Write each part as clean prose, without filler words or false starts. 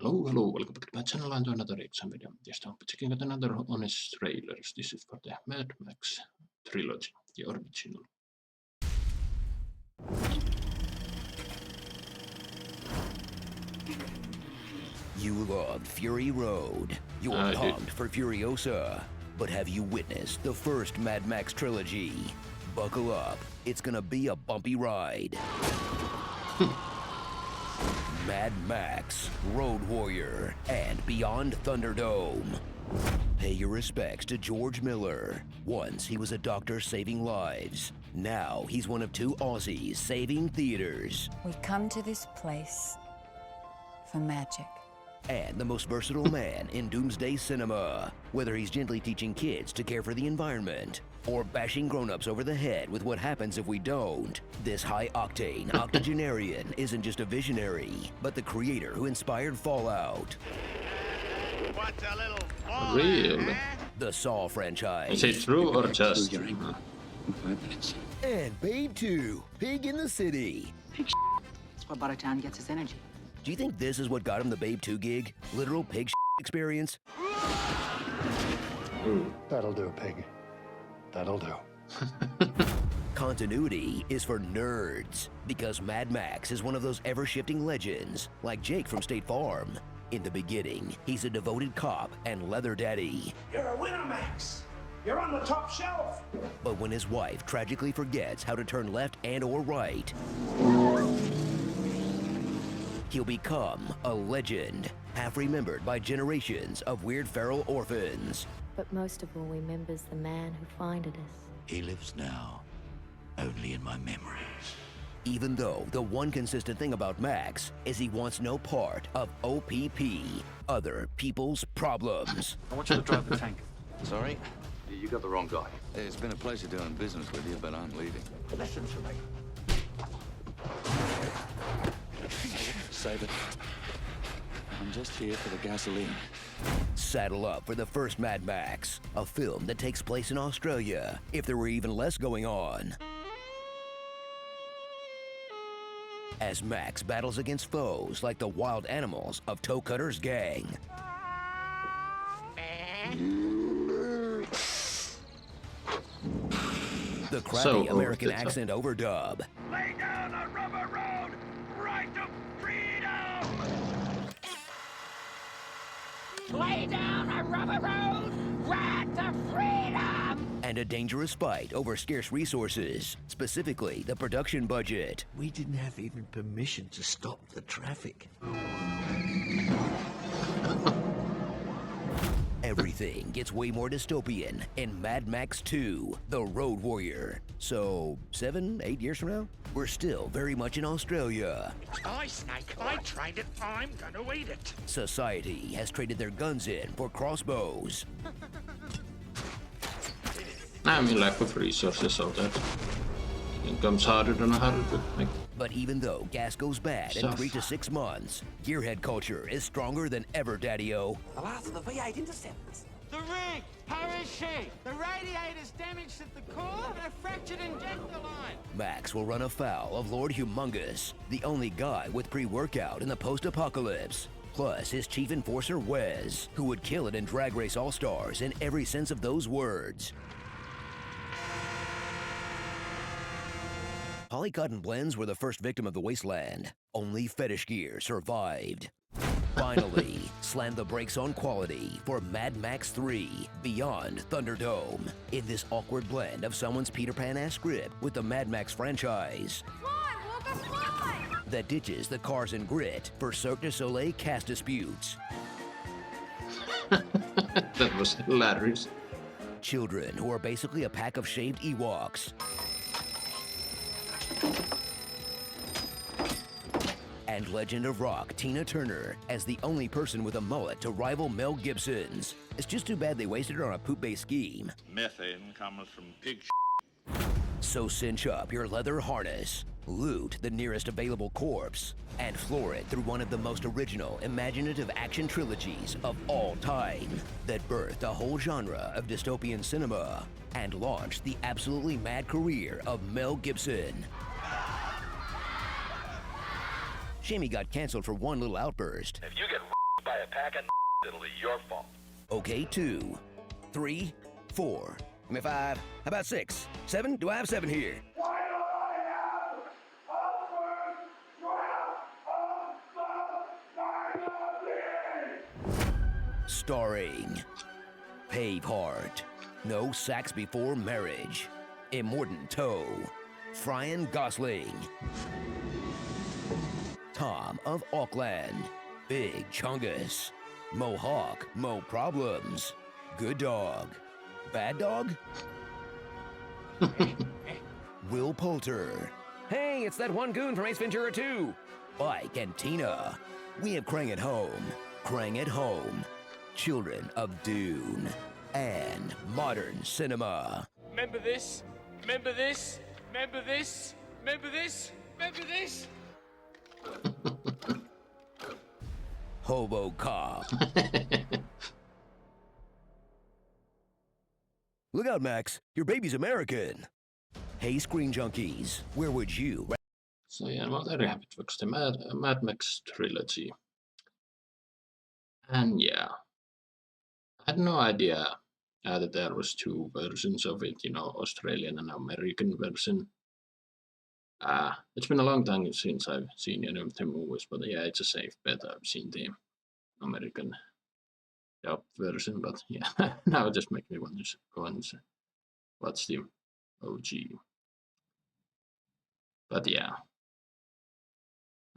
Hello, welcome back to my channel and to another reaction video. This time we're checking out another honest trailers. This is for the Mad Max Trilogy, the original. You loved Fury Road. You're I did. pumped for Furiosa. But have you witnessed the first Mad Max trilogy? Buckle up. It's gonna be a bumpy ride. Mad Max, Road Warrior, and Beyond Thunderdome. Pay your respects to George Miller. Once he was a doctor saving lives. Now he's one of two Aussies saving theaters. We come to this place for magic. And the most versatile man in doomsday cinema. Whether he's gently teaching kids to care for the environment or bashing grown-ups over the head with what happens if we don't, this high-octane octogenarian isn't just a visionary, but the creator who inspired Fallout, What's a little fallout, Really? huh? the Saw franchise, Is it true or just? In 5 minutes. and Babe 2, Pig in the City. That's where Buttertown gets its energy. Do you think this is what got him the Babe 2 gig? Literal pig experience? That'll do, pig. That'll do. Continuity is for nerds, because Mad Max is one of those ever-shifting legends, like Jake from State Farm. In the beginning, he's a devoted cop and leather daddy. You're a winner, Max. You're on the top shelf. But when his wife tragically forgets how to turn left and or right, he'll become a legend, half remembered by generations of weird feral orphans. But most of all remembers the man who finded us. He lives now, only in my memories. Even though the one consistent thing about Max is he wants no part of OPP, other people's problems. I want you to drive the tank. Sorry? You got the wrong guy. It's been a pleasure doing business with you, but I'm leaving. Listen to me. Save it. I'm just here for the gasoline. Saddle up for the first Mad Max, a film that takes place in Australia, if there were even less going on. As Max battles against foes like the wild animals of Toe Cutter's gang. The crappy So, American it's a- accent overdub. Lay down a rubber road, right to freedom! Lay down a rubber road, right to freedom! And a dangerous fight over scarce resources, specifically the production budget. We didn't have even permission to stop the traffic. Everything gets way more dystopian in Mad Max 2, The Road Warrior. So, 7-8 years from now, we're still very much in Australia. I, Snake, I tried it, I'm gonna eat it. Society has traded their guns in for crossbows. I mean, lack of resources, so that income's harder than harder to make. But even though gas goes bad in Stuff. 3 to 6 months, gearhead culture is stronger than ever, Daddy-O. The last of the V8 interceptors. The rig! How is she? The radiator's damaged at the core and a fractured injector line. Max will run afoul of Lord Humongous, the only guy with pre-workout in the post-apocalypse. Plus his chief enforcer, Wes, who would kill it in Drag Race All-Stars in every sense of those words. Polycotton blends were the first victim of the wasteland. Only fetish gear survived. Finally, slam the brakes on quality for Mad Max 3, Beyond Thunderdome. In this awkward blend of someone's Peter Pan-ass script with the Mad Max franchise. Fly, Walker, fly! That ditches the cars and grit for Cirque du Soleil cast disputes. That was hilarious. Children who are basically a pack of shaved Ewoks. And legend of rock Tina Turner as the only person with a mullet to rival Mel Gibson's. It's just too bad they wasted her on a poop-based scheme. Methane comes from pig So cinch up your leather harness, loot the nearest available corpse, and floor it through one of the most original, imaginative action trilogies of all time that birthed a whole genre of dystopian cinema and launched the absolutely mad career of Mel Gibson. Shame he got canceled for one little outburst. If you get by a pack of it'll be your fault. Okay, 2, 3, 4. Give me 5. How about 6? 7? Do I have 7 here? Starring Pavehart, No Sex Before Marriage, Immortan Toe, Ryan Gosling, Tom of Auckland, Big Chungus, Mohawk, Mo Problems, Good Dog, Bad Dog, Will Poulter. Hey, it's that one goon from Ace Ventura 2. Ike and Tina. We have Krang at Home, Children of Dune, and Modern Cinema. Remember this? Remember this? Remember this? Remember this? Remember this? Hobo Cop. Look out, Max. Your baby's American. Hey, Screen Junkies. Where would you... So yeah, I'm very happy to watch the Mad Max trilogy. And yeah, I had no idea that there was 2 versions of it, Australian and American version. It's been a long time since I've seen any of the movies, but yeah, it's a safe bet I've seen the American dub version, but yeah, now it just makes me want to go and watch the OG. But yeah,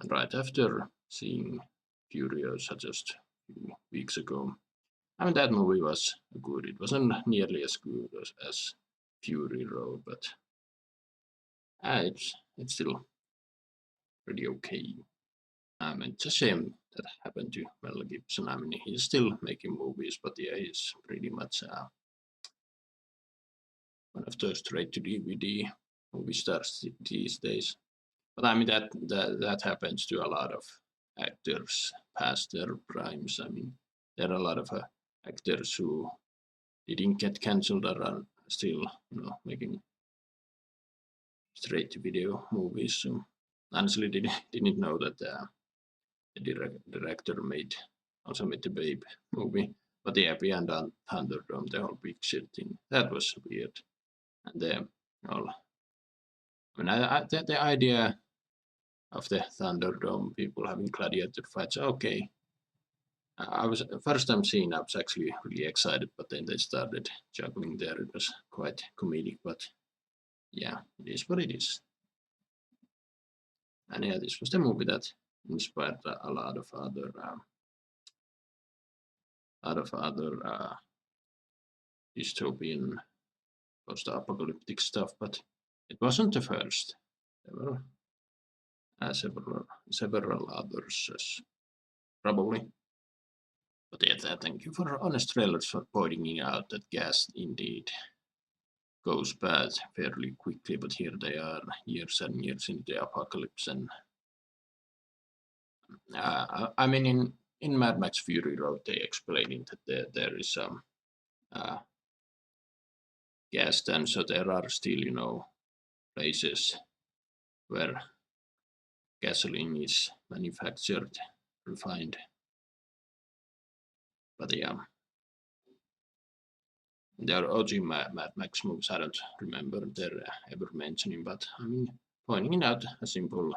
and right after seeing Furiosa just a few weeks ago, I mean, that movie was good. It wasn't nearly as good as Fury Road, but it's still pretty okay. It's a shame that happened to Mel Gibson. I mean, he's still making movies, but yeah, he's pretty much one of those straight-to-DVD movie stars these days. But I mean, that happens to a lot of actors past their primes. I mean, there are a lot of actors who didn't get cancelled or are still, making straight-to-video movies. So honestly, didn't know that the director also made the Babe movie. But yeah, Beyond Thunderdome, the whole big shit thing, that was weird. And the idea of the Thunderdome people having gladiator fights, okay. I was first time seeing, I was actually really excited, but then they started juggling there. It was quite comedic, but yeah, it is what it is. And yeah, this was the movie that inspired a lot of other dystopian post-apocalyptic stuff, but it wasn't the first. There were several others, probably. But yeah, thank you for Honest Trailers for pointing out that gas indeed goes bad fairly quickly, but here they are, years and years into the apocalypse. And I mean, in Mad Max Fury Road, they explained that there is some gas then, so there are still, places where gasoline is manufactured, refined. But yeah, there are OG Mad Max movies I don't remember there ever mentioning, but I mean, pointing out a simple,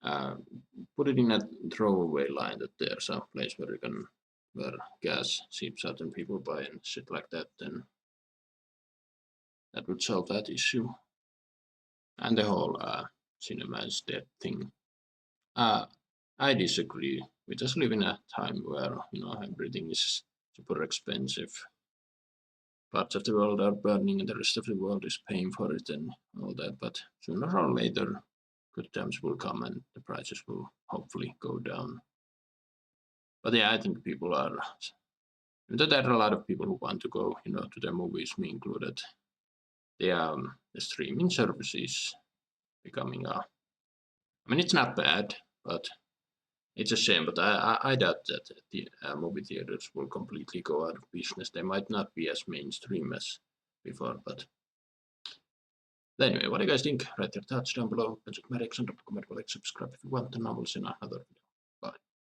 put it in a throwaway line that there's a place where gas seeps out and people buy and shit like that, then that would solve that issue. And the whole cinema is dead thing. I disagree. We just live in a time where everything is super expensive. Parts of the world are burning and the rest of the world is paying for it and all that. But sooner or later, good times will come and the prices will hopefully go down. But yeah, I think people are. There are a lot of people who want to go, to the movies, me included. The streaming service is becoming I mean, it's not bad, but it's a shame. But I doubt that the movie theaters will completely go out of business. They might not be as mainstream as before, but anyway, what do you guys think? Write your thoughts down below. Comment, like, subscribe if you want, and I will see you in another video.